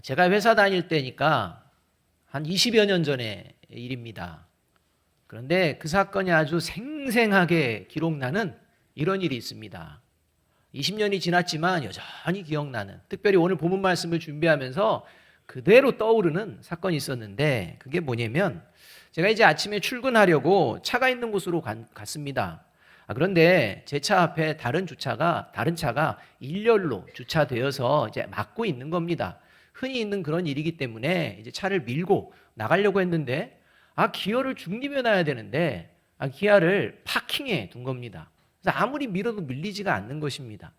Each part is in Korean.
제가 회사 다닐 때니까 한 20여 년 전의 일입니다. 그런데 그 사건이 아주 생생하게 기록나는 이런 일이 있습니다. 20년이 지났지만 여전히 기억나는, 특별히 오늘 본문 말씀을 준비하면서 그대로 떠오르는 사건이 있었는데, 그게 뭐냐면 제가 이제 아침에 출근하려고 차가 있는 곳으로 갔습니다. 그런데 제 차 앞에 다른 차가 일렬로 주차되어서 이제 막고 있는 겁니다. 흔히 있는 그런 일이기 때문에 이제 차를 밀고 나가려고 했는데, 기어를 중립해 놔야 되는데 기아를 파킹에 둔 겁니다. 그래서 아무리 밀어도 밀리지가 않는 것입니다.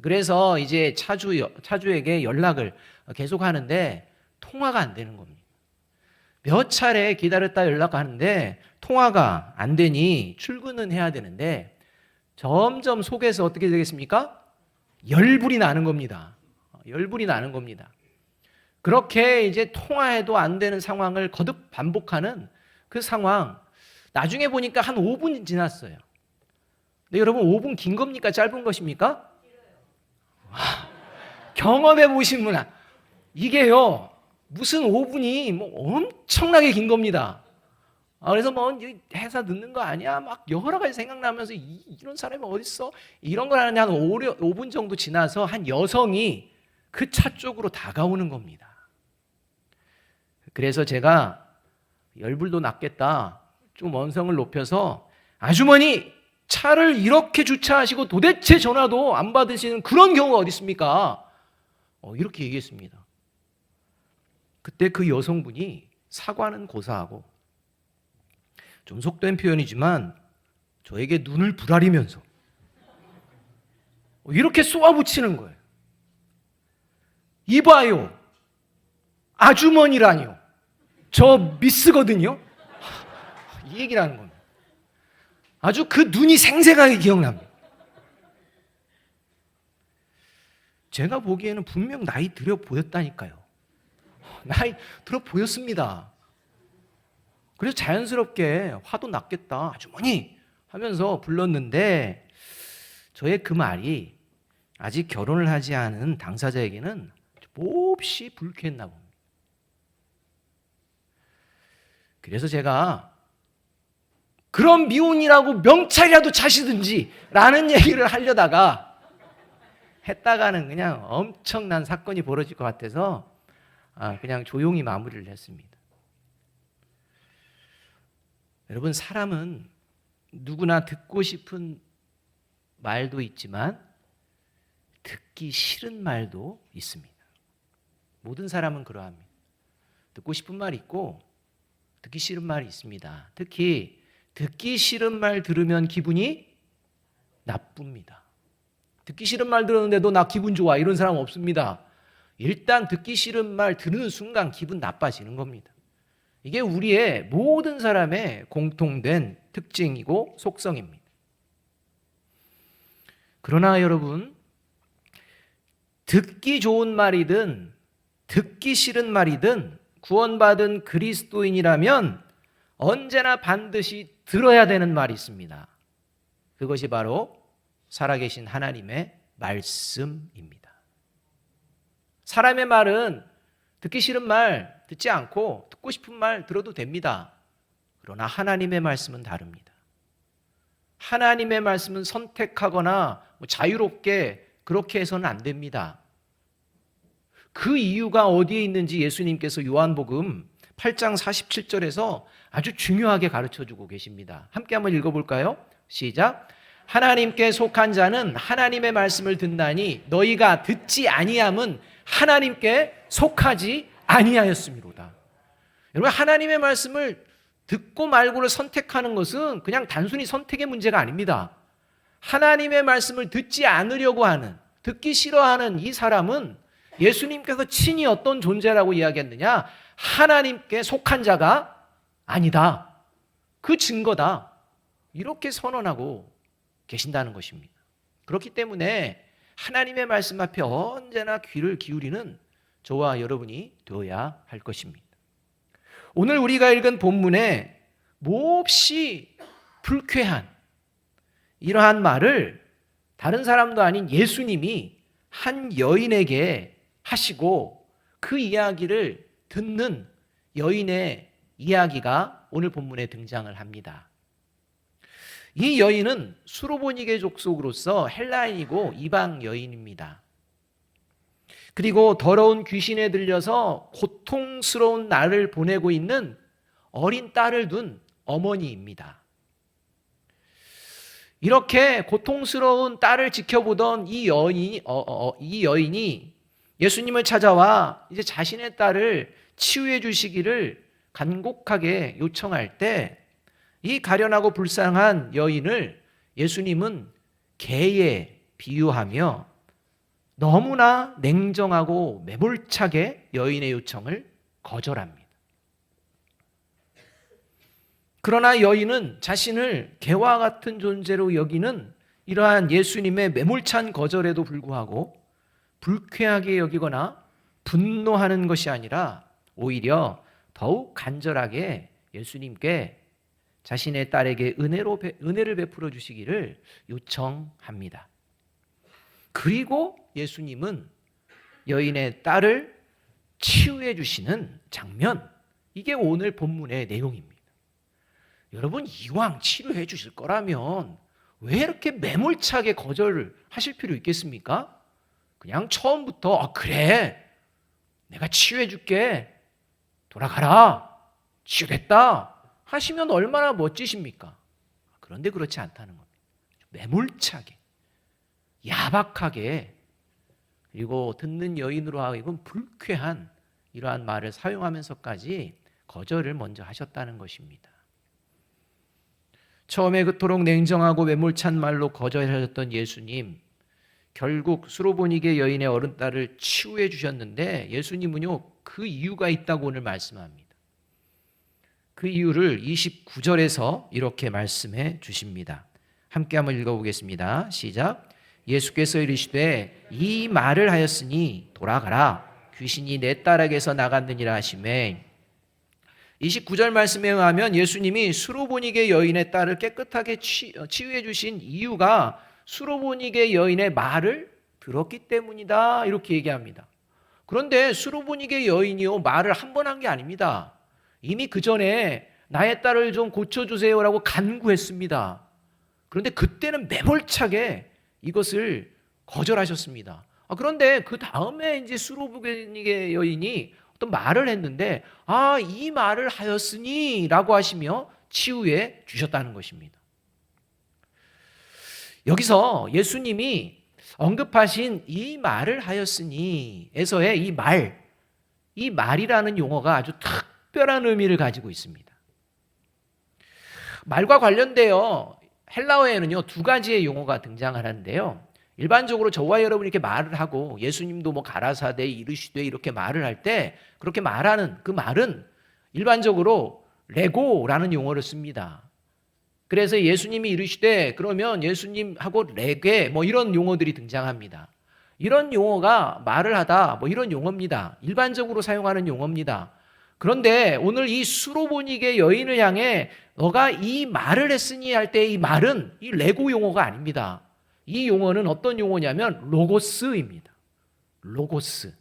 그래서 이제 차주에게 연락을 계속 하는데 통화가 안 되는 겁니다. 몇 차례 기다렸다 연락하는데 통화가 안 되니 출근은 해야 되는데 점점 속에서 어떻게 되겠습니까? 열불이 나는 겁니다. 열불이 나는 겁니다. 그렇게 이제 통화해도 안 되는 상황을 거듭 반복하는 그 상황, 나중에 보니까 한 5분 지났어요. 근데 여러분, 5분 긴 겁니까? 짧은 것입니까? 경험해 보신 분, 이게요, 무슨 5분이 뭐 엄청나게 긴 겁니다. 그래서 뭐 회사 늦는 거 아니야? 막 여러 가지 생각나면서 이런 사람이 어딨어? 이런 걸 하는데 한 5분 정도 지나서 한 여성이 그 차 쪽으로 다가오는 겁니다. 그래서 제가 열불도 났겠다, 좀 언성을 높여서, 아주머니, 차를 이렇게 주차하시고 도대체 전화도 안 받으시는 그런 경우가 어디 있습니까? 이렇게 얘기했습니다. 그때 그 여성분이 사과는 고사하고, 좀 속된 표현이지만 저에게 눈을 부라리면서 이렇게 쏘아붙이는 거예요. 이봐요, 아주머니라니요, 저 미스거든요. 이 얘기를 하는 겁니다. 아주 그 눈이 생생하게 기억납니다. 제가 보기에는 분명 나이 들어 보였다니까요. 나이 들어 보였습니다. 그래서 자연스럽게 화도 났겠다, 아주머니 하면서 불렀는데, 저의 그 말이 아직 결혼을 하지 않은 당사자에게는 몹시 불쾌했나 봅니다. 그래서 제가 그럼 미혼이라고 명찰이라도 차시든지 라는 얘기를 하려다가 했다가는 그냥 엄청난 사건이 벌어질 것 같아서 그냥 조용히 마무리를 했습니다. 여러분, 사람은 누구나 듣고 싶은 말도 있지만 듣기 싫은 말도 있습니다. 모든 사람은 그러합니다. 듣고 싶은 말이 있고 듣기 싫은 말이 있습니다. 특히 듣기 싫은 말 들으면 기분이 나쁩니다. 듣기 싫은 말 들었는데도 나 기분 좋아, 이런 사람 없습니다. 일단 듣기 싫은 말 들으는 순간 기분 나빠지는 겁니다. 이게 우리의 모든 사람의 공통된 특징이고 속성입니다. 그러나 여러분, 듣기 좋은 말이든 듣기 싫은 말이든 구원받은 그리스도인이라면 언제나 반드시 들어야 되는 말이 있습니다. 그것이 바로 살아계신 하나님의 말씀입니다. 사람의 말은 듣기 싫은 말 듣지 않고 듣고 싶은 말 들어도 됩니다. 그러나 하나님의 말씀은 다릅니다. 하나님의 말씀은 선택하거나 자유롭게 그렇게 해서는 안 됩니다. 그 이유가 어디에 있는지 예수님께서 요한복음 8장 47절에서 아주 중요하게 가르쳐주고 계십니다. 함께 한번 읽어볼까요? 시작. 하나님께 속한 자는 하나님의 말씀을 듣나니 너희가 듣지 아니함은 하나님께 속하지 아니하였음이로다. 여러분, 하나님의 말씀을 듣고 말고를 선택하는 것은 그냥 단순히 선택의 문제가 아닙니다. 하나님의 말씀을 듣지 않으려고 하는, 듣기 싫어하는 이 사람은 예수님께서 친히 어떤 존재라고 이야기했느냐? 하나님께 속한 자가 아니다. 그 증거다. 이렇게 선언하고 계신다는 것입니다. 그렇기 때문에 하나님의 말씀 앞에 언제나 귀를 기울이는 저와 여러분이 되어야 할 것입니다. 오늘 우리가 읽은 본문에 몹시 불쾌한 이러한 말을 다른 사람도 아닌 예수님이 한 여인에게 하시고, 그 이야기를 듣는 여인의 이야기가 오늘 본문에 등장을 합니다. 이 여인은 수로보니게 족속으로서 헬라인이고 이방 여인입니다. 그리고 더러운 귀신에 들려서 고통스러운 날을 보내고 있는 어린 딸을 둔 어머니입니다. 이렇게 고통스러운 딸을 지켜보던 이 여인이 예수님을 찾아와 이제 자신의 딸을 치유해 주시기를 간곡하게 요청할 때 이 가련하고 불쌍한 여인을 예수님은 개에 비유하며 너무나 냉정하고 매몰차게 여인의 요청을 거절합니다. 그러나 여인은 자신을 개와 같은 존재로 여기는 이러한 예수님의 매몰찬 거절에도 불구하고 불쾌하게 여기거나 분노하는 것이 아니라 오히려 더욱 간절하게 예수님께 자신의 딸에게 은혜를 베풀어 주시기를 요청합니다. 그리고 예수님은 여인의 딸을 치유해 주시는 장면, 이게 오늘 본문의 내용입니다. 여러분, 이왕 치료해 주실 거라면 왜 이렇게 매몰차게 거절을 하실 필요 있겠습니까? 그냥 처음부터 그래, 내가 치유해 줄게, 돌아가라, 치유됐다 하시면 얼마나 멋지십니까? 그런데 그렇지 않다는 겁니다. 매몰차게, 야박하게, 그리고 듣는 여인으로 하여금 불쾌한 이러한 말을 사용하면서까지 거절을 먼저 하셨다는 것입니다. 처음에 그토록 냉정하고 매몰찬 말로 거절하셨던 예수님, 결국 수로보니게 여인의 어른 딸을 치유해 주셨는데 예수님은요, 그 이유가 있다고 오늘 말씀합니다. 그 이유를 29절에서 이렇게 말씀해 주십니다. 함께 한번 읽어보겠습니다. 시작. 예수께서 이르시되 이 말을 하였으니 돌아가라, 귀신이 내 딸에게서 나갔느니라 하시매. 29절 말씀에 의하면 예수님이 수로보니게 여인의 딸을 깨끗하게 치유해 주신 이유가 수로보니게 여인의 말을 들었기 때문이다, 이렇게 얘기합니다. 그런데 수로보니게 여인이요, 말을 한 번 한 게 아닙니다. 이미 그 전에 나의 딸을 좀 고쳐주세요라고 간구했습니다. 그런데 그때는 매몰차게 이것을 거절하셨습니다. 그런데 그 다음에 이제 수로보니게 여인이 어떤 말을 했는데 이 말을 하였으니 라고 하시며 치유해 주셨다는 것입니다. 여기서 예수님이 언급하신 이 말을 하였으니 에서의 이 말이라는 용어가 아주 특별한 의미를 가지고 있습니다. 말과 관련되어 헬라어에는요, 두 가지의 용어가 등장하는데요. 일반적으로 저와 여러분이 이렇게 말을 하고 예수님도 가라사대 이르시되 이렇게 말을 할 때 그렇게 말하는 그 말은 일반적으로 레고라는 용어를 씁니다. 그래서 예수님이 이르시되 그러면 예수님하고 레게 이런 용어들이 등장합니다. 이런 용어가 말을 하다 이런 용어입니다. 일반적으로 사용하는 용어입니다. 그런데 오늘 이 수로보니게 여인을 향해 너가 이 말을 했으니 할 때 이 말은 이 레고 용어가 아닙니다. 이 용어는 어떤 용어냐면 로고스입니다. 로고스.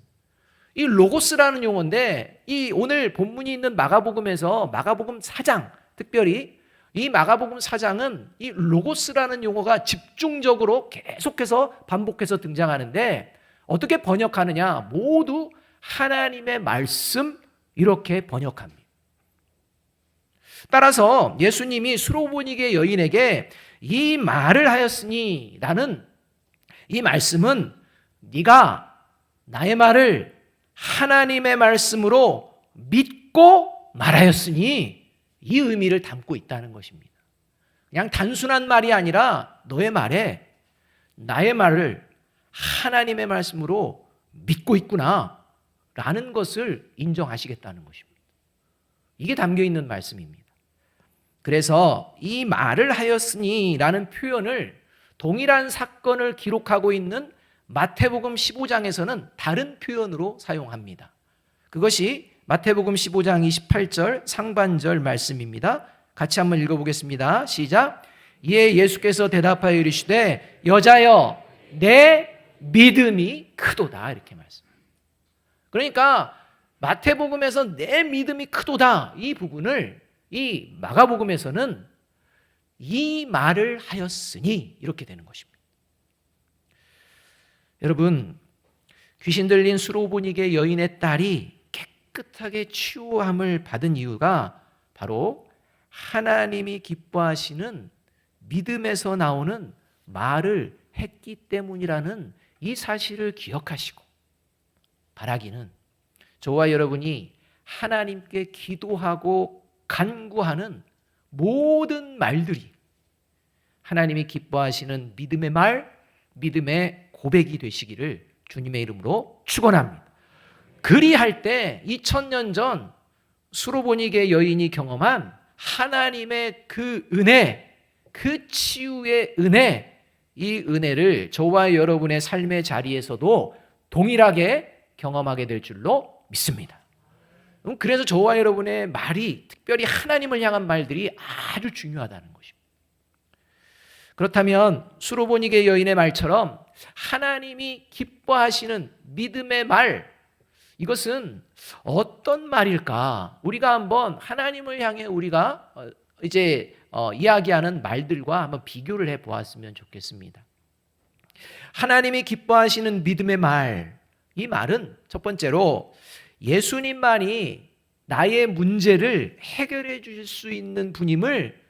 이 로고스라는 용어인데 이 오늘 본문이 있는 마가복음에서 마가복음 4장, 특별히 이 마가복음 4장은 이 로고스라는 용어가 집중적으로 계속해서 반복해서 등장하는데 어떻게 번역하느냐? 모두 하나님의 말씀, 이렇게 번역합니다. 따라서 예수님이 수로보니게 여인에게 이 말을 하였으니 라는 이 말씀은 네가 나의 말을 하나님의 말씀으로 믿고 말하였으니 이 의미를 담고 있다는 것입니다. 그냥 단순한 말이 아니라 너의 말에 나의 말을 하나님의 말씀으로 믿고 있구나 라는 것을 인정하시겠다는 것입니다. 이게 담겨있는 말씀입니다. 그래서 이 말을 하였으니 라는 표현을 동일한 사건을 기록하고 있는 마태복음 15장에서는 다른 표현으로 사용합니다. 그것이 마태복음 15장 28절 상반절 말씀입니다. 같이 한번 읽어보겠습니다. 시작. 이에 예수께서 대답하여 이르시되 여자여 내 믿음이 크도다, 이렇게 말씀합니다. 그러니까 마태복음에서 내 믿음이 크도다 이 부분을 이 마가복음에서는 이 말을 하였으니 이렇게 되는 것입니다. 여러분, 귀신 들린 수로보니게 여인의 딸이 깨끗하게 치유함을 받은 이유가 바로 하나님이 기뻐하시는 믿음에서 나오는 말을 했기 때문이라는 이 사실을 기억하시고 바라기는 저와 여러분이 하나님께 기도하고 간구하는 모든 말들이 하나님이 기뻐하시는 믿음의 말, 믿음의 고백이 되시기를 주님의 이름으로 축원합니다. 그리할 때 2000년 전 수로보니게 여인이 경험한 하나님의 그 은혜, 그 치유의 은혜, 이 은혜를 저와 여러분의 삶의 자리에서도 동일하게 경험하게 될 줄로 믿습니다. 그래서 저와 여러분의 말이, 특별히 하나님을 향한 말들이 아주 중요하다는 것입니다. 그렇다면 수로보니게 여인의 말처럼 하나님이 기뻐하시는 믿음의 말, 이것은 어떤 말일까? 우리가 한번 하나님을 향해 우리가 이야기하는 말들과 한번 비교를 해 보았으면 좋겠습니다. 하나님이 기뻐하시는 믿음의 말, 이 말은 첫 번째로 예수님만이 나의 문제를 해결해 주실 수 있는 분임을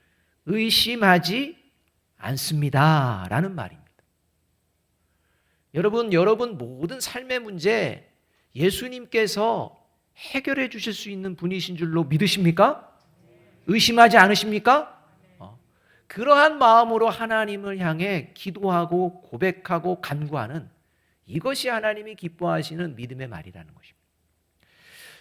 의심하지 않습니다 라는 말입니다. 여러분 모든 삶의 문제 예수님께서 해결해 주실 수 있는 분이신 줄로 믿으십니까? 의심하지 않으십니까? 그러한 마음으로 하나님을 향해 기도하고 고백하고 간구하는 이것이 하나님이 기뻐하시는 믿음의 말이라는 것입니다.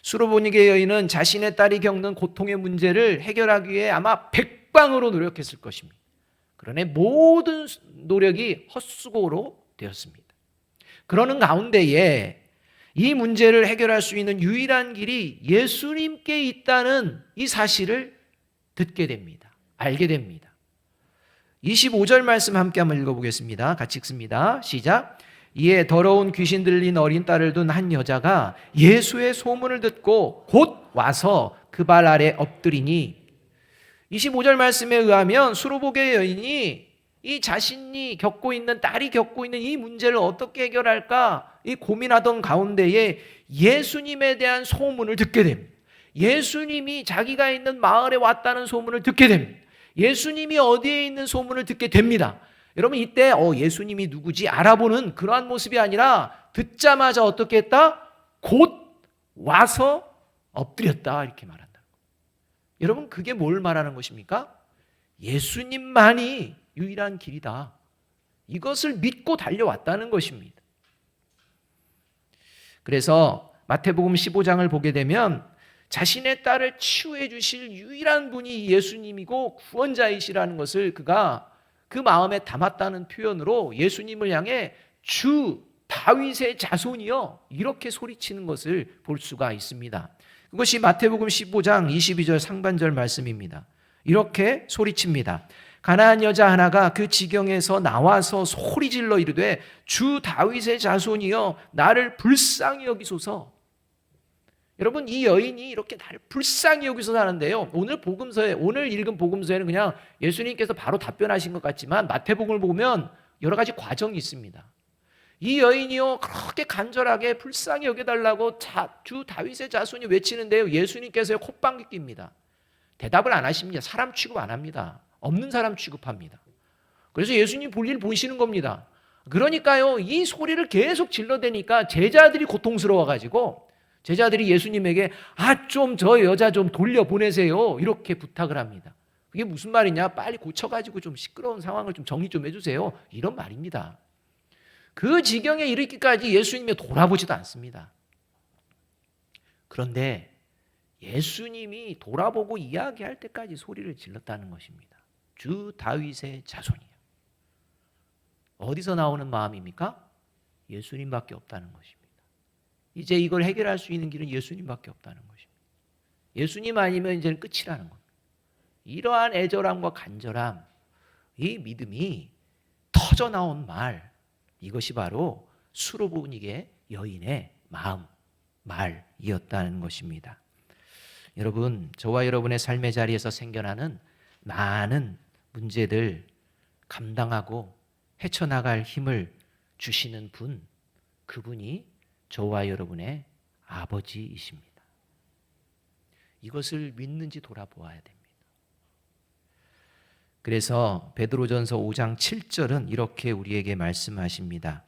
수로보니게 여인은 자신의 딸이 겪는 고통의 문제를 해결하기 위해 아마 백방으로 노력했을 것입니다. 그러나 모든 노력이 헛수고로 되었습니다. 그러는 가운데에 이 문제를 해결할 수 있는 유일한 길이 예수님께 있다는 이 사실을 듣게 됩니다. 알게 됩니다. 25절 말씀 함께 한번 읽어보겠습니다. 같이 읽습니다. 시작. 이에 더러운 귀신 들린 어린 딸을 둔 한 여자가 예수의 소문을 듣고 곧 와서 그 발 아래 엎드리니, 25절 말씀에 의하면 수로보게 여인이 이 자신이 겪고 있는, 딸이 겪고 있는 이 문제를 어떻게 해결할까 이 고민하던 가운데에 예수님에 대한 소문을 듣게 됩니다. 예수님이 자기가 있는 마을에 왔다는 소문을 듣게 됩니다. 예수님이 어디에 있는 소문을 듣게 됩니다. 여러분 이때 예수님이 누구지 알아보는 그러한 모습이 아니라 듣자마자 어떻게 했다? 곧 와서 엎드렸다 이렇게 말한다. 여러분 그게 뭘 말하는 것입니까? 예수님만이 유일한 길이다. 이것을 믿고 달려왔다는 것입니다. 그래서 마태복음 15장을 보게 되면 자신의 딸을 치유해 주실 유일한 분이 예수님이고 구원자이시라는 것을 그가 그 마음에 담았다는 표현으로 예수님을 향해 주 다윗의 자손이여 이렇게 소리치는 것을 볼 수가 있습니다. 그것이 마태복음 15장 22절 상반절 말씀입니다. 이렇게 소리칩니다. 가나안 여자 하나가 그 지경에서 나와서 소리질러 이르되 주 다윗의 자손이여 나를 불쌍히 여기소서. 여러분 이 여인이 이렇게 나를 불쌍히 여기서 하는데요. 오늘 읽은 복음서에는 그냥 예수님께서 바로 답변하신 것 같지만 마태복음을 보면 여러 가지 과정이 있습니다. 이 여인이요 그렇게 간절하게 불쌍히 여겨달라고 주 다윗의 자손이 외치는데요. 예수님께서요 콧방귀 낍니다. 대답을 안 하십니다. 사람 취급 안 합니다. 없는 사람 취급합니다. 그래서 예수님 볼일 보시는 겁니다. 그러니까요 이 소리를 계속 질러대니까 제자들이 고통스러워가지고 제자들이 예수님에게 좀 저 여자 좀 돌려보내세요 이렇게 부탁을 합니다. 그게 무슨 말이냐? 빨리 고쳐가지고 좀 시끄러운 상황을 좀 정리 좀 해주세요 이런 말입니다. 그 지경에 이르기까지 예수님이 돌아보지도 않습니다. 그런데 예수님이 돌아보고 이야기할 때까지 소리를 질렀다는 것입니다. 주 다윗의 자손이요. 어디서 나오는 마음입니까? 예수님밖에 없다는 것입니다. 이제 이걸 해결할 수 있는 길은 예수님밖에 없다는 것입니다. 예수님 아니면 이제는 끝이라는 겁니다. 이러한 애절함과 간절함, 이 믿음이 터져나온 말, 이것이 바로 수로보니게 여인의 마음, 말이었다는 것입니다. 여러분, 저와 여러분의 삶의 자리에서 생겨나는 많은 문제들 감당하고 헤쳐나갈 힘을 주시는 분, 그분이 저와 여러분의 아버지이십니다. 이것을 믿는지 돌아보아야 됩니다. 그래서 베드로전서 5장 7절은 이렇게 우리에게 말씀하십니다.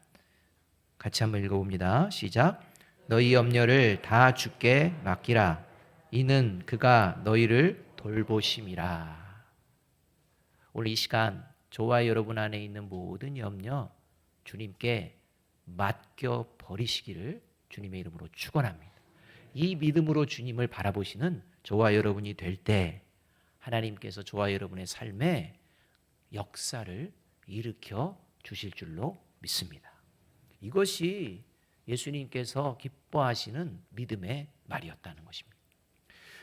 같이 한번 읽어봅니다. 시작. 너희 염려를 다 주께 맡기라. 이는 그가 너희를 돌보심이라. 오늘 이 시간 저와 여러분 안에 있는 모든 염려 주님께 맡겨 버리시기를 주님의 이름으로 축원합니다. 이 믿음으로 주님을 바라보시는 저와 여러분이 될 때 하나님께서 저와 여러분의 삶에 역사를 일으켜 주실 줄로 믿습니다. 이것이 예수님께서 기뻐하시는 믿음의 말이었다는 것입니다.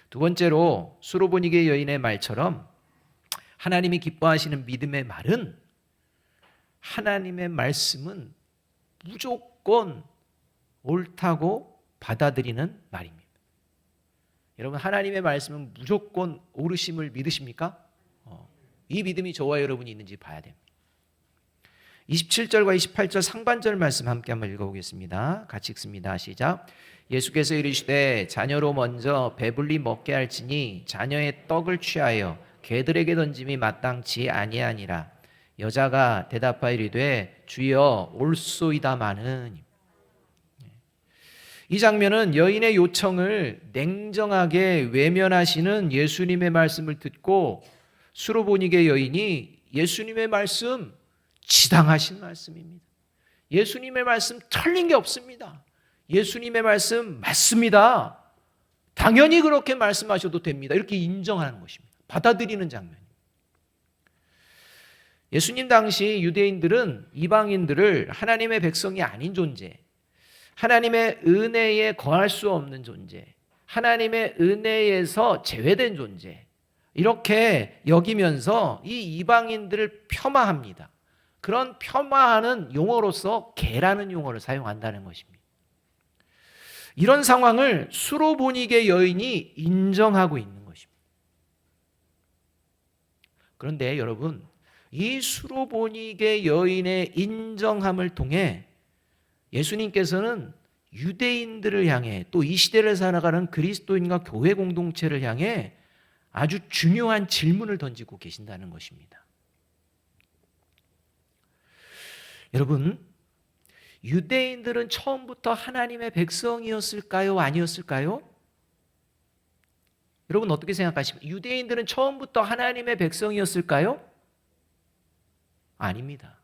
두 번째로 수로보니게 여인의 말처럼 하나님이 기뻐하시는 믿음의 말은 하나님의 말씀은 무조건 옳다고 받아들이는 말입니다. 여러분, 하나님의 말씀은 무조건 옳으심을 믿으십니까? 이 믿음이 저와 여러분이 있는지 봐야 됩니다. 27절과 28절 상반절 말씀 함께 한번 읽어보겠습니다. 같이 읽습니다. 시작. 예수께서 이르시되 자녀로 먼저 배불리 먹게 할지니 자녀의 떡을 취하여 개들에게 던짐이 마땅치 아니하니라. 여자가 대답하여 이르되 주여 옳소이다마는. 이 장면은 여인의 요청을 냉정하게 외면하시는 예수님의 말씀을 듣고 수로보니게 여인이 예수님의 말씀 지당하신 말씀입니다. 예수님의 말씀 틀린 게 없습니다. 예수님의 말씀 맞습니다. 당연히 그렇게 말씀하셔도 됩니다. 이렇게 인정하는 것입니다. 받아들이는 장면입니다. 예수님 당시 유대인들은 이방인들을 하나님의 백성이 아닌 존재, 하나님의 은혜에 거할 수 없는 존재, 하나님의 은혜에서 제외된 존재, 이렇게 여기면서 이 이방인들을 폄하합니다. 그런 폄하하는 용어로서 개라는 용어를 사용한다는 것입니다. 이런 상황을 수로보니게 여인이 인정하고 있는 것입니다. 그런데 여러분, 이 수로보니게 여인의 인정함을 통해 예수님께서는 유대인들을 향해 또 이 시대를 살아가는 그리스도인과 교회 공동체를 향해 아주 중요한 질문을 던지고 계신다는 것입니다. 여러분, 유대인들은 처음부터 하나님의 백성이었을까요? 아니었을까요? 여러분 어떻게 생각하십니까? 유대인들은 처음부터 하나님의 백성이었을까요? 아닙니다.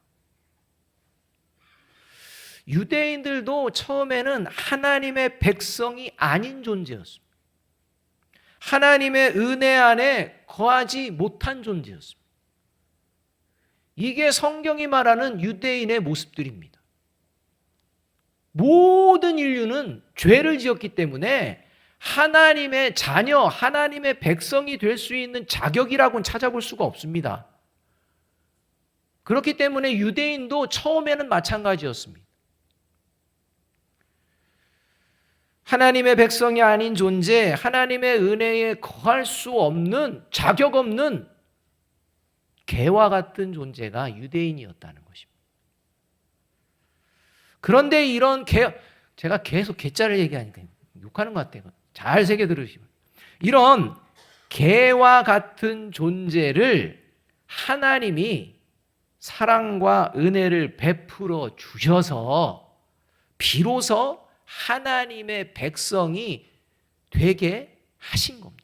유대인들도 처음에는 하나님의 백성이 아닌 존재였습니다. 하나님의 은혜 안에 거하지 못한 존재였습니다. 이게 성경이 말하는 유대인의 모습들입니다. 모든 인류는 죄를 지었기 때문에 하나님의 자녀, 하나님의 백성이 될 수 있는 자격이라고는 찾아볼 수가 없습니다. 그렇기 때문에 유대인도 처음에는 마찬가지였습니다. 하나님의 백성이 아닌 존재, 하나님의 은혜에 거할 수 없는, 자격 없는 개와 같은 존재가 유대인이었다는 것입니다. 그런데 이런 개, 제가 계속 개자를 얘기하니까 욕하는 것 같아요. 잘 새겨 들으시면. 이런 개와 같은 존재를 하나님이 사랑과 은혜를 베풀어 주셔서 비로소 하나님의 백성이 되게 하신 겁니다.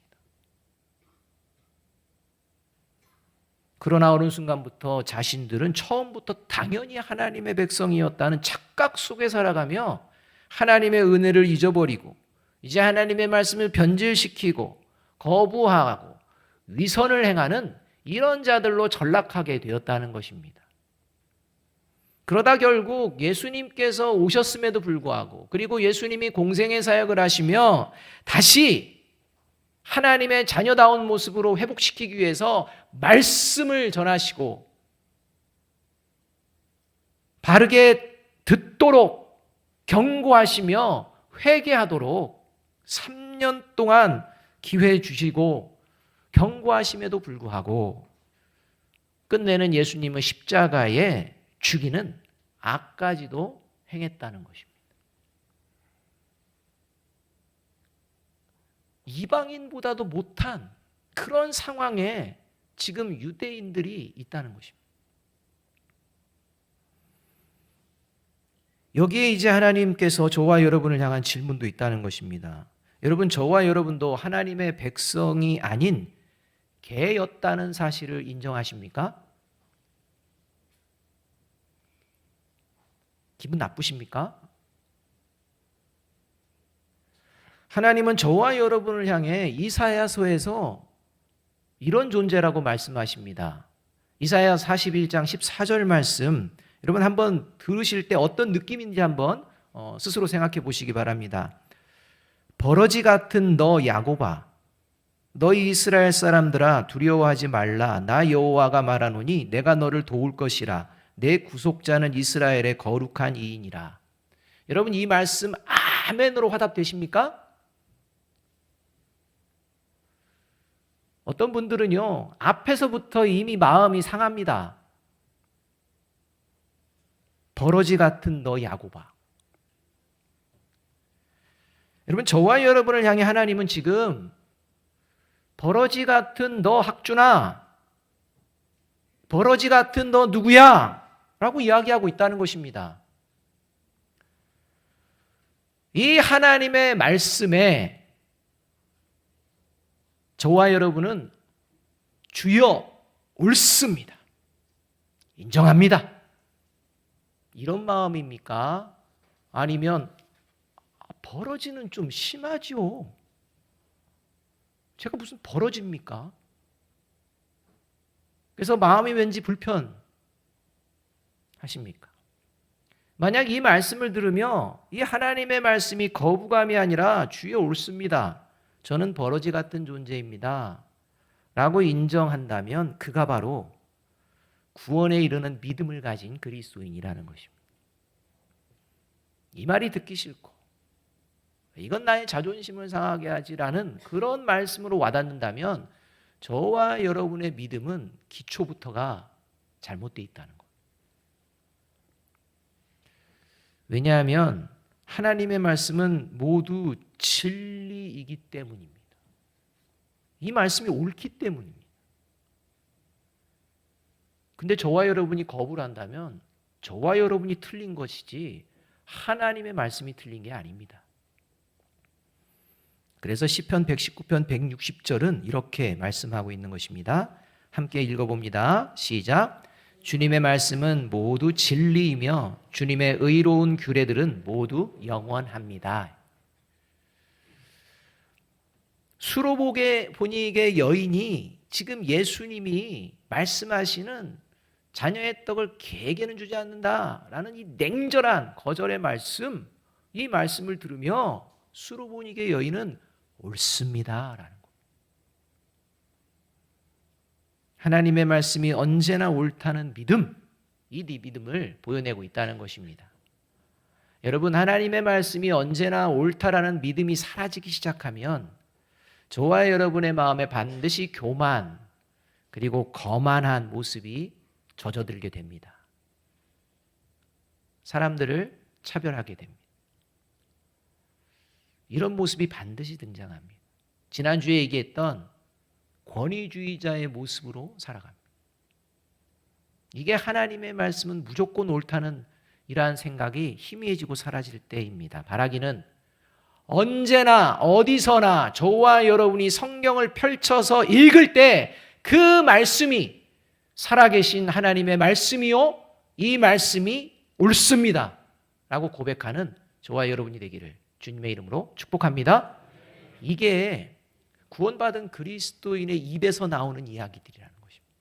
그러나 어느 순간부터 자신들은 처음부터 당연히 하나님의 백성이었다는 착각 속에 살아가며 하나님의 은혜를 잊어버리고 이제 하나님의 말씀을 변질시키고 거부하고 위선을 행하는 이런 자들로 전락하게 되었다는 것입니다. 그러다 결국 예수님께서 오셨음에도 불구하고 그리고 예수님이 공생의 사역을 하시며 다시 하나님의 자녀다운 모습으로 회복시키기 위해서 말씀을 전하시고 바르게 듣도록 경고하시며 회개하도록 3년 동안 기회 주시고 경고하심에도 불구하고 끝내는 예수님의 십자가에 죽이는 악까지도 행했다는 것입니다. 이방인보다도 못한 그런 상황에 지금 유대인들이 있다는 것입니다. 여기에 이제 하나님께서 저와 여러분을 향한 질문도 있다는 것입니다. 여러분, 저와 여러분도 하나님의 백성이 아닌 개였다는 사실을 인정하십니까? 기분 나쁘십니까? 하나님은 저와 여러분을 향해 이사야서에서 이런 존재라고 말씀하십니다. 이사야 41장 14절 말씀, 여러분 한번 들으실 때 어떤 느낌인지 한번 스스로 생각해 보시기 바랍니다. 버러지 같은 너 야곱아, 너희 이스라엘 사람들아 두려워하지 말라. 나 여호와가 말하노니 내가 너를 도울 것이라. 내 구속자는 이스라엘의 거룩한 이인이라. 여러분, 이 말씀 아멘으로 화답되십니까? 어떤 분들은요, 앞에서부터 이미 마음이 상합니다. 버러지 같은 너 야곱아. 여러분, 저와 여러분을 향해 하나님은 지금 버러지 같은 너 학준아, 버러지 같은 너 누구야? 라고 이야기하고 있다는 것입니다. 이 하나님의 말씀에 저와 여러분은 주여 옳습니다, 인정합니다, 이런 마음입니까? 아니면 버러지는 좀 심하지요, 제가 무슨 버러지입니까? 그래서 마음이 왠지 불편하십니까? 만약 이 말씀을 들으며 이 하나님의 말씀이 거부감이 아니라 주여 옳습니다, 저는 버러지 같은 존재입니다 라고 인정한다면 그가 바로 구원에 이르는 믿음을 가진 그리스도인이라는 것입니다. 이 말이 듣기 싫고 이건 나의 자존심을 상하게 하지라는 그런 말씀으로 와닿는다면 저와 여러분의 믿음은 기초부터가 잘못되어 있다는 것. 왜냐하면 하나님의 말씀은 모두 진리이기 때문입니다. 이 말씀이 옳기 때문입니다. 근데 저와 여러분이 거부를 한다면 저와 여러분이 틀린 것이지 하나님의 말씀이 틀린 게 아닙니다. 그래서 시편 119편 160절은 이렇게 말씀하고 있는 것입니다. 함께 읽어봅니다. 시작. 주님의 말씀은 모두 진리이며 주님의 의로운 규례들은 모두 영원합니다. 수로보니게 여인이 지금 예수님이 말씀하시는 자녀의 떡을 개에게는 주지 않는다라는 이 냉철한 거절의 말씀, 이 말씀을 들으며 수로보니게 여인은 옳습니다라는 것. 하나님의 말씀이 언제나 옳다는 믿음, 이 믿음을 보여내고 있다는 것입니다. 여러분, 하나님의 말씀이 언제나 옳다라는 믿음이 사라지기 시작하면 저와 여러분의 마음에 반드시 교만 그리고 거만한 모습이 젖어들게 됩니다. 사람들을 차별하게 됩니다. 이런 모습이 반드시 등장합니다. 지난주에 얘기했던 권위주의자의 모습으로 살아갑니다. 이게 하나님의 말씀은 무조건 옳다는 이러한 생각이 희미해지고 사라질 때입니다. 바라기는 언제나 어디서나 저와 여러분이 성경을 펼쳐서 읽을 때 그 말씀이 살아계신 하나님의 말씀이요, 이 말씀이 옳습니다 라고 고백하는 저와 여러분이 되기를 주님의 이름으로 축복합니다. 이게 구원받은 그리스도인의 입에서 나오는 이야기들이라는 것입니다.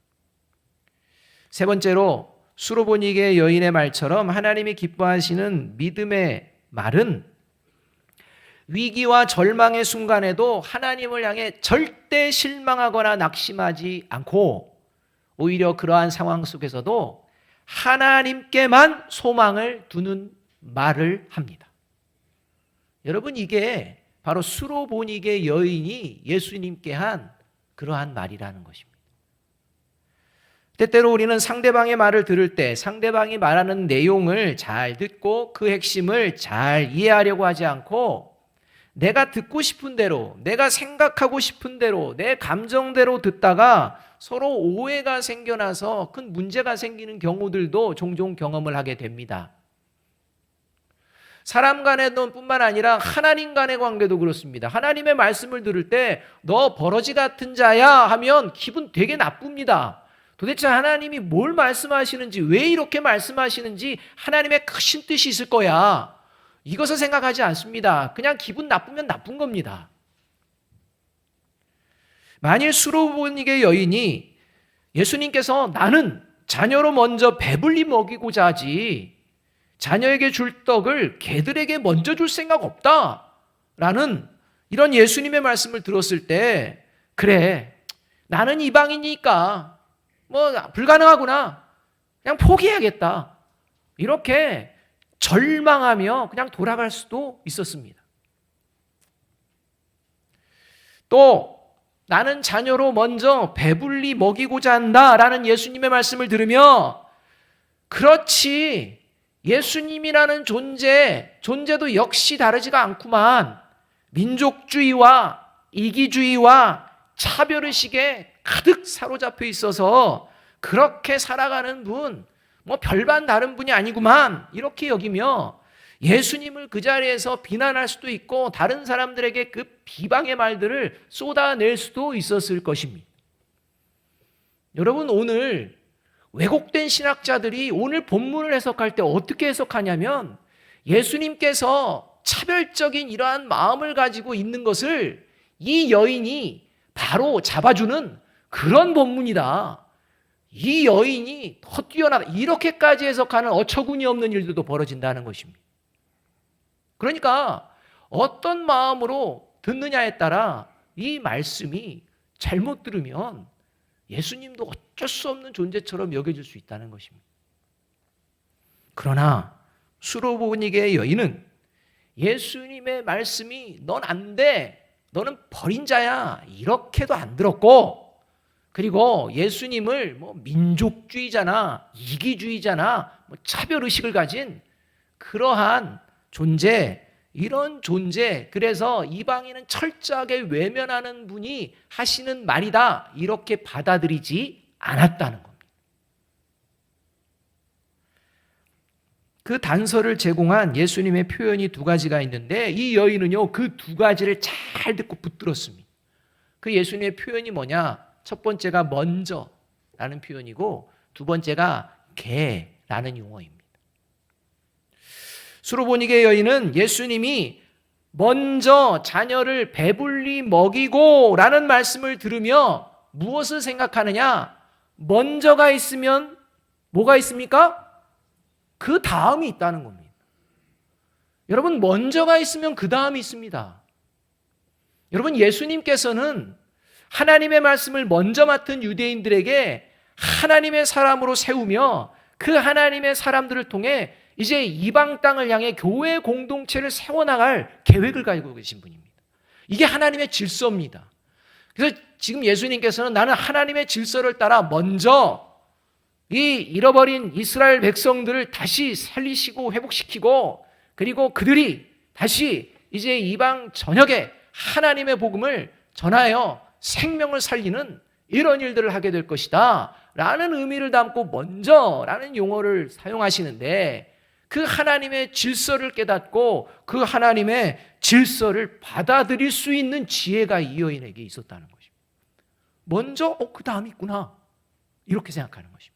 세 번째로 수로보니게 여인의 말처럼 하나님이 기뻐하시는 믿음의 말은 위기와 절망의 순간에도 하나님을 향해 절대 실망하거나 낙심하지 않고 오히려 그러한 상황 속에서도 하나님께만 소망을 두는 말을 합니다. 여러분, 이게 바로 수로보니게 여인이 예수님께 한 그러한 말이라는 것입니다. 때때로 우리는 상대방의 말을 들을 때 상대방이 말하는 내용을 잘 듣고 그 핵심을 잘 이해하려고 하지 않고 내가 듣고 싶은 대로, 내가 생각하고 싶은 대로, 내 감정대로 듣다가 서로 오해가 생겨나서 큰 문제가 생기는 경우들도 종종 경험을 하게 됩니다. 사람 간의 뿐만 아니라 하나님 간의 관계도 그렇습니다. 하나님의 말씀을 들을 때 너 버러지 같은 자야 하면 기분 되게 나쁩니다. 도대체 하나님이 뭘 말씀하시는지, 왜 이렇게 말씀하시는지 하나님의 크신 뜻이 있을 거야. 이것을 생각하지 않습니다. 그냥 기분 나쁘면 나쁜 겁니다. 만일 수로보니게 여인이 예수님께서 나는 자녀로 먼저 배불리 먹이고자 하지 자녀에게 줄 떡을 개들에게 먼저 줄 생각 없다라는 이런 예수님의 말씀을 들었을 때, 그래, 나는 이방이니까 불가능하구나, 그냥 포기해야겠다, 이렇게 절망하며 그냥 돌아갈 수도 있었습니다. 또 나는 자녀로 먼저 배불리 먹이고자 한다라는 예수님의 말씀을 들으며, 그렇지, 예수님이라는 존재도 역시 다르지가 않구만, 민족주의와 이기주의와 차별의식에 가득 사로잡혀 있어서 그렇게 살아가는 분, 별반 다른 분이 아니구만, 이렇게 여기며 예수님을 그 자리에서 비난할 수도 있고 다른 사람들에게 그 비방의 말들을 쏟아낼 수도 있었을 것입니다. 여러분, 오늘 왜곡된 신학자들이 오늘 본문을 해석할 때 어떻게 해석하냐면, 예수님께서 차별적인 이러한 마음을 가지고 있는 것을 이 여인이 바로 잡아주는 그런 본문이다, 이 여인이 더 뛰어나다, 이렇게까지 해석하는 어처구니 없는 일들도 벌어진다는 것입니다. 그러니까 어떤 마음으로 듣느냐에 따라 이 말씀이 잘못 들으면 예수님도 어쩔 수 없는 존재처럼 여겨질 수 있다는 것입니다. 그러나 수로보니게 여인은 예수님의 말씀이 넌 안 돼, 너는 버린 자야, 이렇게도 안 들었고, 그리고 예수님을 민족주의자나 이기주의자나 차별의식을 가진 그러한 존재, 이런 존재, 그래서 이방인은 철저하게 외면하는 분이 하시는 말이다, 이렇게 받아들이지 않았다는 겁니다. 그 단서를 제공한 예수님의 표현이 두 가지가 있는데, 이 여인은요 그 두 가지를 잘 듣고 붙들었습니다. 그 예수님의 표현이 뭐냐? 첫 번째가 먼저라는 표현이고, 두 번째가 개라는 용어입니다. 수로보니게 여인은 예수님이 먼저 자녀를 배불리 먹이고 라는 말씀을 들으며 무엇을 생각하느냐? 먼저가 있으면 뭐가 있습니까? 그 다음이 있다는 겁니다. 여러분, 먼저가 있으면 그 다음이 있습니다. 여러분, 예수님께서는 하나님의 말씀을 먼저 맡은 유대인들에게 하나님의 사람으로 세우며 그 하나님의 사람들을 통해 이제 이방 땅을 향해 교회 공동체를 세워나갈 계획을 가지고 계신 분입니다. 이게 하나님의 질서입니다. 그래서 지금 예수님께서는 나는 하나님의 질서를 따라 먼저 이 잃어버린 이스라엘 백성들을 다시 살리시고 회복시키고, 그리고 그들이 다시 이제 이방 전역에 하나님의 복음을 전하여 생명을 살리는 이런 일들을 하게 될 것이다 라는 의미를 담고 먼저라는 용어를 사용하시는데, 그 하나님의 질서를 깨닫고 그 하나님의 질서를 받아들일 수 있는 지혜가 이 여인에게 있었다는 것입니다. 먼저 그 다음이 있구나, 이렇게 생각하는 것입니다.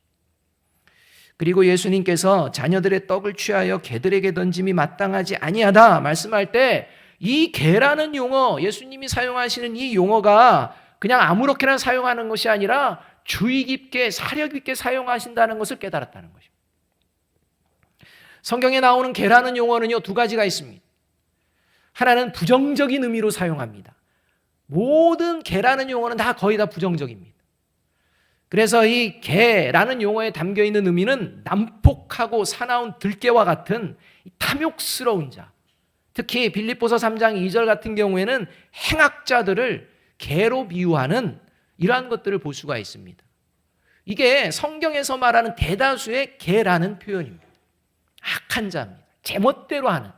그리고 예수님께서 자녀들의 떡을 취하여 개들에게 던짐이 마땅하지 아니하다 말씀할 때, 이 개라는 용어, 예수님이 사용하시는 이 용어가 그냥 아무렇게나 사용하는 것이 아니라 주의 깊게 사려 깊게 사용하신다는 것을 깨달았다는 것입니다. 성경에 나오는 개라는 용어는요 두 가지가 있습니다. 하나는 부정적인 의미로 사용합니다. 모든 개라는 용어는 다 거의 다 부정적입니다. 그래서 이 개라는 용어에 담겨있는 의미는 난폭하고 사나운 들개와 같은 탐욕스러운 자, 특히 빌립보서 3장 2절 같은 경우에는 행악자들을 개로 비유하는 이러한 것들을 볼 수가 있습니다. 이게 성경에서 말하는 대다수의 개라는 표현입니다. 악한 자입니다. 제멋대로 하는,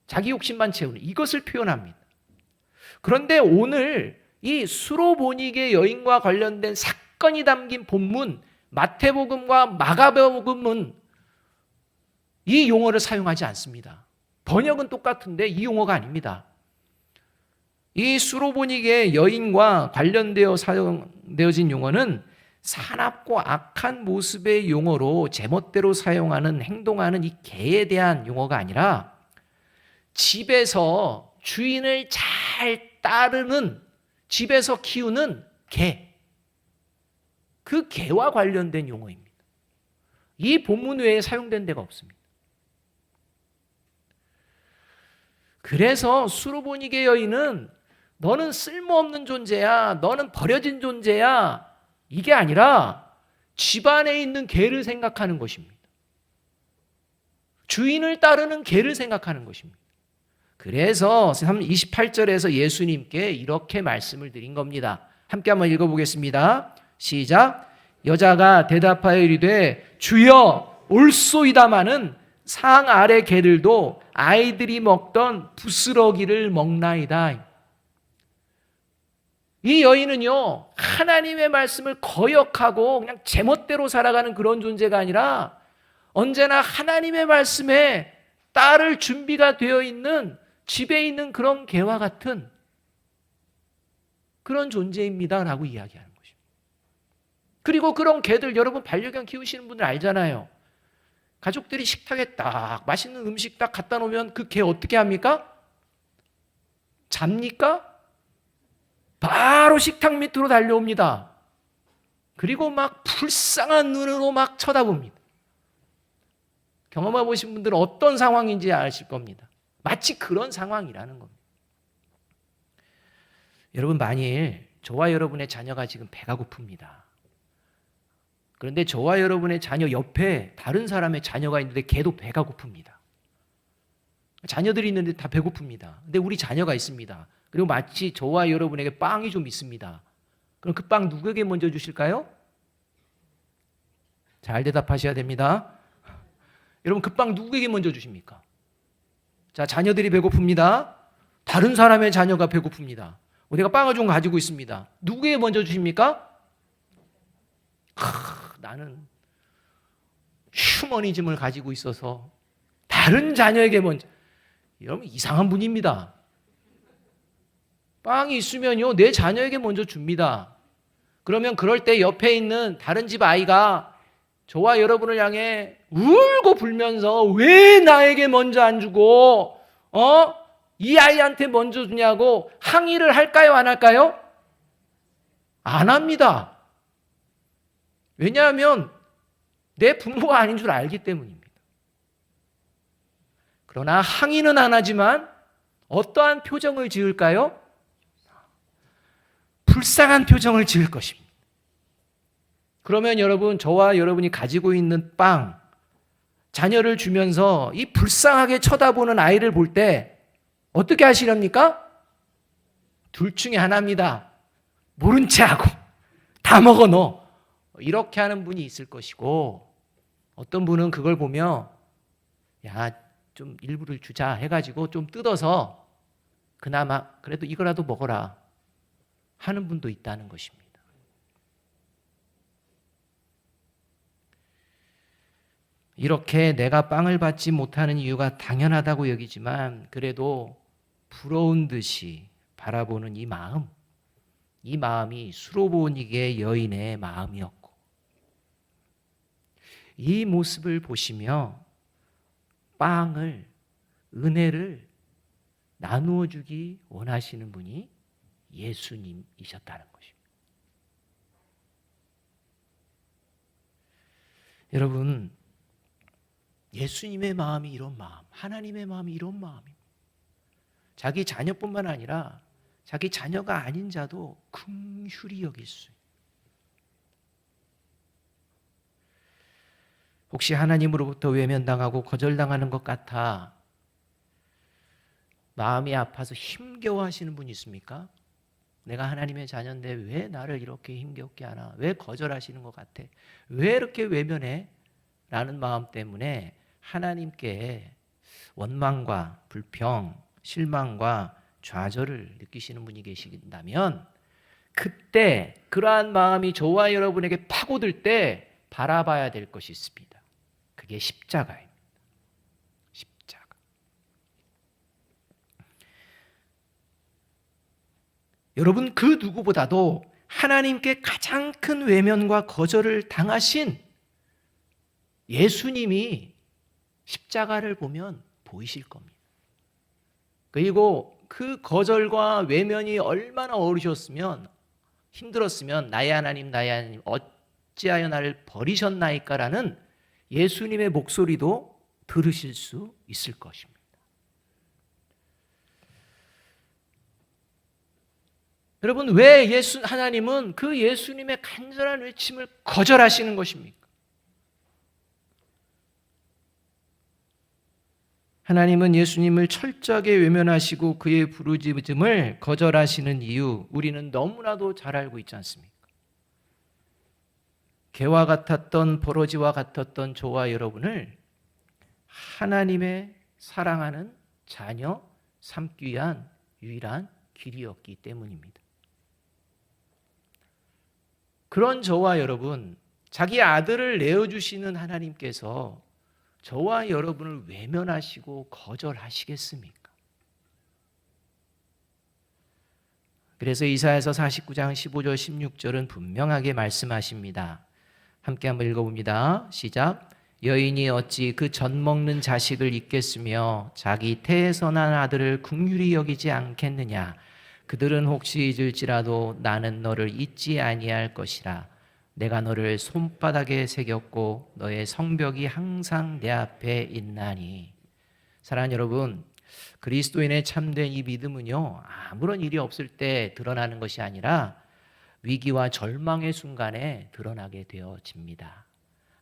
자기 욕심만 채우는 이것을 표현합니다. 그런데 오늘 이 수로보니게 여인과 관련된 사건이 담긴 본문 마태복음과 마가복음은 이 용어를 사용하지 않습니다. 번역은 똑같은데 이 용어가 아닙니다. 이 수로보니게 여인과 관련되어 사용되어진 용어는 사납고 악한 모습의 용어로 제멋대로 사용하는, 행동하는 이 개에 대한 용어가 아니라 집에서 주인을 잘 따르는, 집에서 키우는 개, 그 개와 관련된 용어입니다. 이 본문 외에 사용된 데가 없습니다. 그래서 수로보니게 여인은 너는 쓸모없는 존재야, 너는 버려진 존재야, 이게 아니라 집안에 있는 개를 생각하는 것입니다. 주인을 따르는 개를 생각하는 것입니다. 그래서 28절에서 예수님께 이렇게 말씀을 드린 겁니다. 함께 한번 읽어보겠습니다. 시작. 여자가 대답하여 이르되 주여 올소이다마는 상 아래 개들도 아이들이 먹던 부스러기를 먹나이다. 이 여인은요, 하나님의 말씀을 거역하고 그냥 제멋대로 살아가는 그런 존재가 아니라 언제나 하나님의 말씀에 따를 준비가 되어 있는, 집에 있는 그런 개와 같은 그런 존재입니다 라고 이야기하는 것입니다. 그리고 그런 개들, 여러분 반려견 키우시는 분들 알잖아요. 가족들이 식탁에 딱 맛있는 음식 딱 갖다 놓으면 그 개 어떻게 합니까? 잡니까? 바로 식탁 밑으로 달려옵니다. 그리고 막 불쌍한 눈으로 막 쳐다봅니다. 경험해 보신 분들은 어떤 상황인지 아실 겁니다. 마치 그런 상황이라는 겁니다. 여러분, 만일 저와 여러분의 자녀가 지금 배가 고픕니다. 그런데 저와 여러분의 자녀 옆에 다른 사람의 자녀가 있는데 걔도 배가 고픕니다. 자녀들이 있는데 다 배고픕니다. 근데 우리 자녀가 있습니다. 그리고 마치 저와 여러분에게 빵이 좀 있습니다. 그럼 그 빵 누구에게 먼저 주실까요? 잘 대답하셔야 됩니다. 여러분, 그 빵 누구에게 먼저 주십니까? 자, 자녀들이 배고픕니다. 다른 사람의 자녀가 배고픕니다. 우리가 빵을 좀 가지고 있습니다. 누구에게 먼저 주십니까? 나는 휴머니즘을 가지고 있어서 다른 자녀에게 먼저. 여러분, 이상한 분입니다. 빵이 있으면요, 내 자녀에게 먼저 줍니다. 그러면 그럴 때 옆에 있는 다른 집 아이가 저와 여러분을 향해 울고 불면서 왜 나에게 먼저 안 주고 이 아이한테 먼저 주냐고 항의를 할까요, 안 할까요? 안 합니다. 왜냐하면 내 부모가 아닌 줄 알기 때문입니다. 그러나 항의는 안 하지만 어떠한 표정을 지을까요? 불쌍한 표정을 지을 것입니다. 그러면 여러분, 저와 여러분이 가지고 있는 빵, 자녀를 주면서 이 불쌍하게 쳐다보는 아이를 볼 때 어떻게 하시렵니까? 둘 중에 하나입니다. 모른 채 하고 다 먹어 너. 이렇게 하는 분이 있을 것이고, 어떤 분은 그걸 보며 야, 좀 일부를 주자 해가지고 좀 뜯어서 그나마 그래도 이거라도 먹어라 하는 분도 있다는 것입니다. 이렇게 내가 빵을 받지 못하는 이유가 당연하다고 여기지만 그래도 부러운 듯이 바라보는 이 마음이 수로보니게 여인의 마음이었고, 이 모습을 보시며 빵을, 은혜를 나누어 주기 원하시는 분이 예수님이셨다는 것입니다. 여러분, 예수님의 마음이 이런 마음, 하나님의 마음이 이런 마음입니다. 자기 자녀뿐만 아니라 자기 자녀가 아닌 자도 긍휼히 여길 수 있어요. 혹시 하나님으로부터 외면당하고 거절당하는 것 같아 마음이 아파서 힘겨워하시는 분이 있습니까? 내가 하나님의 자녀인데 왜 나를 이렇게 힘겹게 하나? 왜 거절하시는 것 같아? 왜 이렇게 외면해? 라는 마음 때문에 하나님께 원망과 불평, 실망과 좌절을 느끼시는 분이 계신다면 그때 그러한 마음이 저와 여러분에게 파고들 때 바라봐야 될 것이 있습니다. 그게 십자가입니다. 십자가. 여러분, 그 누구보다도 하나님께 가장 큰 외면과 거절을 당하신 예수님이 십자가를 보면 보이실 겁니다. 그리고 그 거절과 외면이 얼마나 어려우셨으면, 힘들었으면 나의 하나님 나의 하나님 어찌하여 나를 버리셨나이까라는 예수님의 목소리도 들으실 수 있을 것입니다. 여러분, 왜 하나님은 그 예수님의 간절한 외침을 거절하시는 것입니까? 하나님은 예수님을 철저하게 외면하시고 그의 부르짖음을 거절하시는 이유, 우리는 너무나도 잘 알고 있지 않습니까? 개와 같았던 버러지와 같았던 저와 여러분을 하나님의 사랑하는 자녀 삼기 위한 유일한 길이었기 때문입니다. 그런 저와 여러분, 자기 아들을 내어주시는 하나님께서 저와 여러분을 외면하시고 거절하시겠습니까? 그래서 이사야서 49장 15절 16절은 분명하게 말씀하십니다. 함께 한번 읽어봅니다. 시작. 여인이 어찌 그 젖 먹는 자식을 잊겠으며 자기 태에서 난 아들을 긍휼히 여기지 않겠느냐. 그들은 혹시 잊을지라도 나는 너를 잊지 아니할 것이라. 내가 너를 손바닥에 새겼고 너의 성벽이 항상 내 앞에 있나니. 사랑하는 여러분, 그리스도인의 참된 이 믿음은요, 아무런 일이 없을 때 드러나는 것이 아니라 위기와 절망의 순간에 드러나게 되어집니다.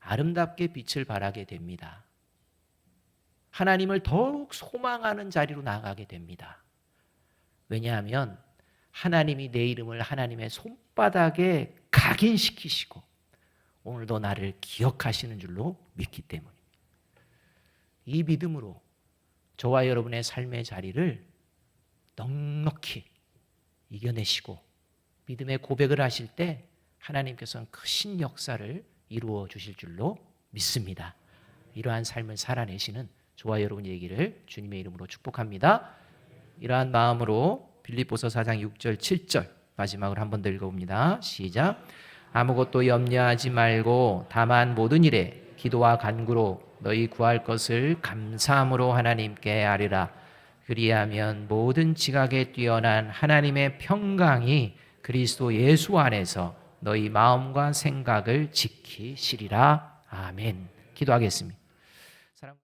아름답게 빛을 발하게 됩니다. 하나님을 더욱 소망하는 자리로 나아가게 됩니다. 왜냐하면 하나님이 내 이름을 하나님의 손바닥에 각인시키시고 오늘도 나를 기억하시는 줄로 믿기 때문입니다. 이 믿음으로 저와 여러분의 삶의 자리를 넉넉히 이겨내시고 믿음의 고백을 하실 때 하나님께서는 크신 역사를 이루어 주실 줄로 믿습니다. 이러한 삶을 살아내시는 저와 여러분의 얘기를 주님의 이름으로 축복합니다. 이러한 마음으로 빌립보서 4장 6절 7절 마지막으로 한 번 더 읽어봅니다. 시작. 아무것도 염려하지 말고 다만 모든 일에 기도와 간구로 너희 구할 것을 감사함으로 하나님께 아뢰라. 그리하면 모든 지각에 뛰어난 하나님의 평강이 그리스도 예수 안에서 너희 마음과 생각을 지키시리라. 아멘. 기도하겠습니다.